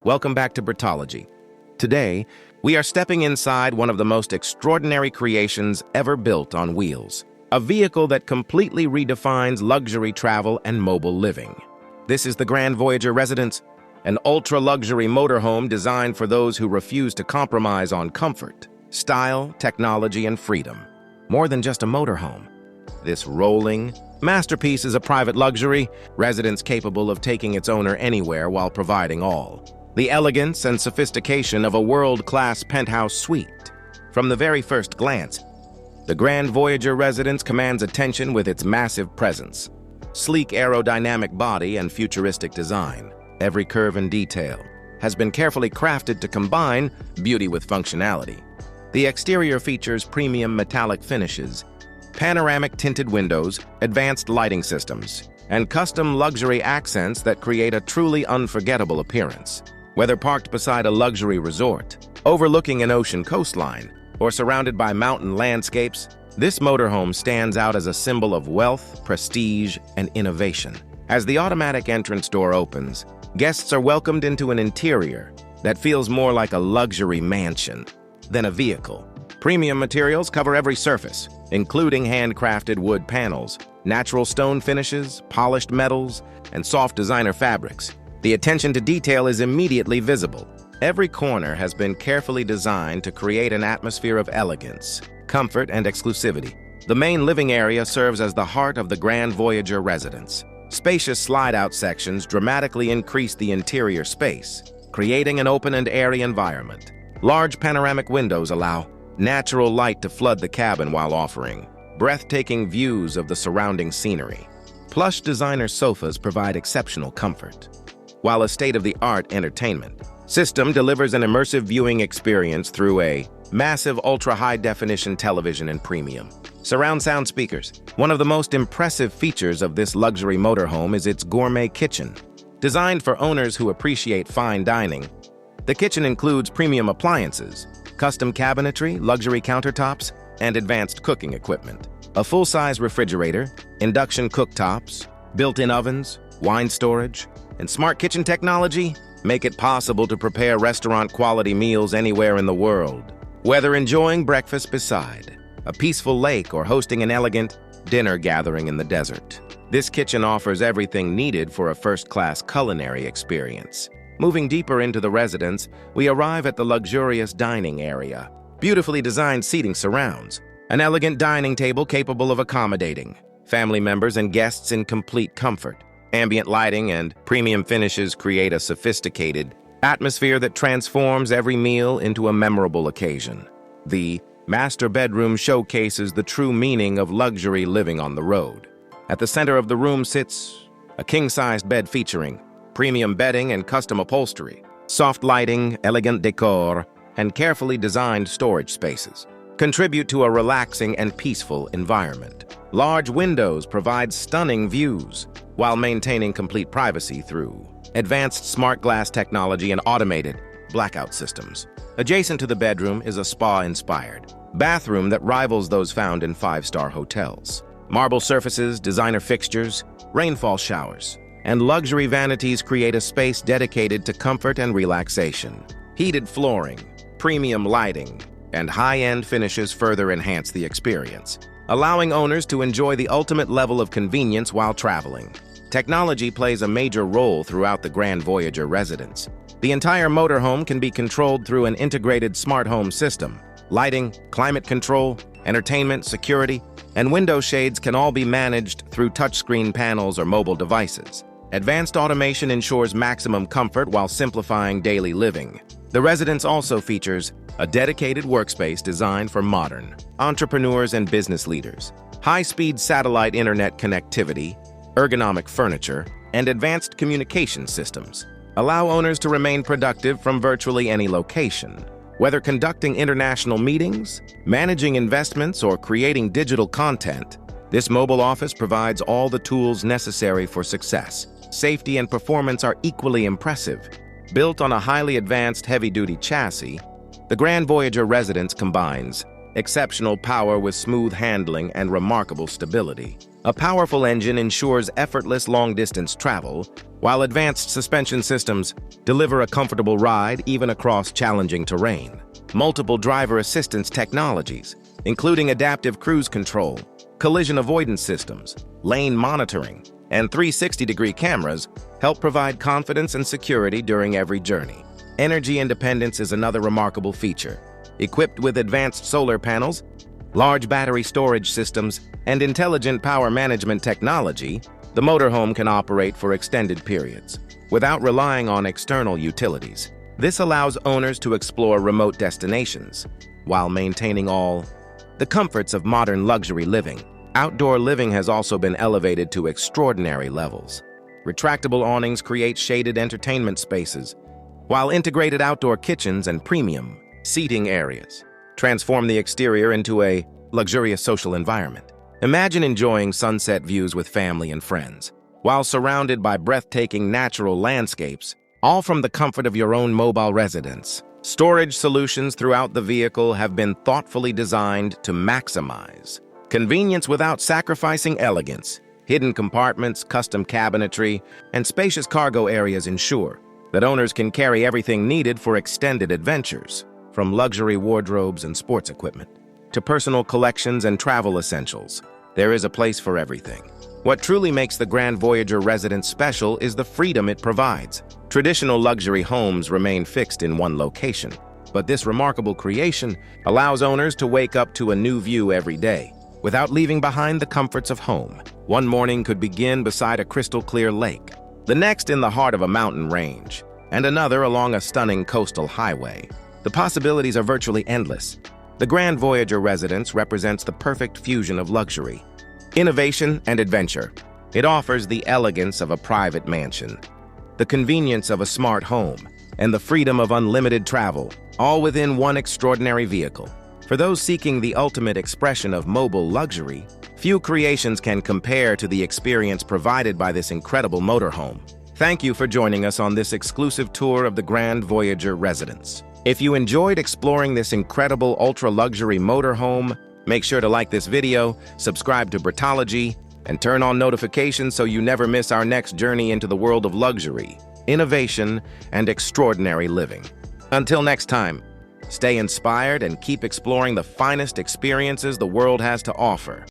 Welcome back to Britology. Today, we are stepping inside one of the most extraordinary creations ever built on wheels, a vehicle that completely redefines luxury travel and mobile living. This is the Grand Voyager Residence, an ultra-luxury motorhome designed for those who refuse to compromise on comfort, style, technology, and freedom. More than just a motorhome, this rolling masterpiece is a private luxury residence capable of taking its owner anywhere while providing all. The elegance and sophistication of a world-class penthouse suite. From the very first glance, the Grand Voyager Residence commands attention with its massive presence. Sleek aerodynamic body and futuristic design. Every curve and detail has been carefully crafted to combine beauty with functionality. The exterior features premium metallic finishes, panoramic tinted windows, advanced lighting systems, and custom luxury accents that create a truly unforgettable appearance. Whether parked beside a luxury resort, overlooking an ocean coastline, or surrounded by mountain landscapes, this motorhome stands out as a symbol of wealth, prestige, and innovation. As the automatic entrance door opens, guests are welcomed into an interior that feels more like a luxury mansion than a vehicle. Premium materials cover every surface, including handcrafted wood panels, natural stone finishes, polished metals, and soft designer fabrics. The attention to detail is immediately visible. Every corner has been carefully designed to create an atmosphere of elegance, comfort, and exclusivity. The main living area serves as the heart of the Grand Voyager Residence. Spacious slide-out sections dramatically increase the interior space, creating an open and airy environment. Large panoramic windows allow natural light to flood the cabin while offering breathtaking views of the surrounding scenery. Plush designer sofas provide exceptional comfort, while a state-of-the-art entertainment system delivers an immersive viewing experience through a massive ultra-high-definition television and premium surround sound speakers. One of the most impressive features of this luxury motorhome is its gourmet kitchen. Designed for owners who appreciate fine dining, the kitchen includes premium appliances, custom cabinetry, luxury countertops, and advanced cooking equipment. A full-size refrigerator, induction cooktops, built-in ovens, wine storage, and smart kitchen technology make it possible to prepare restaurant-quality meals anywhere in the world. Whether enjoying breakfast beside a peaceful lake or hosting an elegant dinner gathering in the desert, this kitchen offers everything needed for a first-class culinary experience. Moving deeper into the residence, we arrive at the luxurious dining area. Beautifully designed seating surrounds, an elegant dining table capable of accommodating family members and guests in complete comfort. Ambient lighting and premium finishes create a sophisticated atmosphere that transforms every meal into a memorable occasion. The master bedroom showcases the true meaning of luxury living on the road. At the center of the room sits a king-sized bed featuring premium bedding and custom upholstery, soft lighting, elegant decor, and carefully designed storage spaces contribute to a relaxing and peaceful environment. Large windows provide stunning views while maintaining complete privacy through advanced smart glass technology and automated blackout systems. Adjacent to the bedroom is a spa-inspired bathroom that rivals those found in five-star hotels. Marble surfaces, designer fixtures, rainfall showers, and luxury vanities create a space dedicated to comfort and relaxation. Heated flooring, premium lighting, and high-end finishes further enhance the experience, allowing owners to enjoy the ultimate level of convenience while traveling. Technology plays a major role throughout the Grand Voyager Residence. The entire motorhome can be controlled through an integrated smart home system. Lighting, climate control, entertainment, security, and window shades can all be managed through touchscreen panels or mobile devices. Advanced automation ensures maximum comfort while simplifying daily living. The residence also features a dedicated workspace designed for modern entrepreneurs and business leaders. High-speed satellite internet connectivity, ergonomic furniture, and advanced communication systems allow owners to remain productive from virtually any location. Whether conducting international meetings, managing investments, or creating digital content, this mobile office provides all the tools necessary for success. Safety and performance are equally impressive. Built on a highly advanced heavy-duty chassis, the Grand Voyager Residence combines exceptional power with smooth handling and remarkable stability. A powerful engine ensures effortless long-distance travel, while advanced suspension systems deliver a comfortable ride even across challenging terrain. Multiple driver assistance technologies, including adaptive cruise control, collision avoidance systems, lane monitoring, and 360-degree cameras, help provide confidence and security during every journey. Energy independence is another remarkable feature. Equipped with advanced solar panels, large battery storage systems, and intelligent power management technology, the motorhome can operate for extended periods, without relying on external utilities. This allows owners to explore remote destinations, while maintaining all the comforts of modern luxury living. Outdoor living has also been elevated to extraordinary levels. Retractable awnings create shaded entertainment spaces, while integrated outdoor kitchens and premium seating areas transform the exterior into a luxurious social environment. Imagine enjoying sunset views with family and friends, while surrounded by breathtaking natural landscapes, all from the comfort of your own mobile residence. Storage solutions throughout the vehicle have been thoughtfully designed to maximize convenience without sacrificing elegance. Hidden compartments, custom cabinetry, and spacious cargo areas ensure that owners can carry everything needed for extended adventures, from luxury wardrobes and sports equipment to personal collections and travel essentials. There is a place for everything. What truly makes the Grand Voyager Residence special is the freedom it provides. Traditional luxury homes remain fixed in one location, but this remarkable creation allows owners to wake up to a new view every day, without leaving behind the comforts of home. One morning could begin beside a crystal-clear lake, the next in the heart of a mountain range, and another along a stunning coastal highway. The possibilities are virtually endless. The Grand Voyager Residence represents the perfect fusion of luxury, innovation, and adventure. It offers the elegance of a private mansion, the convenience of a smart home, and the freedom of unlimited travel, all within one extraordinary vehicle. For those seeking the ultimate expression of mobile luxury, few creations can compare to the experience provided by this incredible motorhome. Thank you for joining us on this exclusive tour of the Grand Voyager Residence. If you enjoyed exploring this incredible ultra-luxury motorhome, make sure to like this video, subscribe to Britology, and turn on notifications so you never miss our next journey into the world of luxury, innovation, and extraordinary living. Until next time, stay inspired and keep exploring the finest experiences the world has to offer.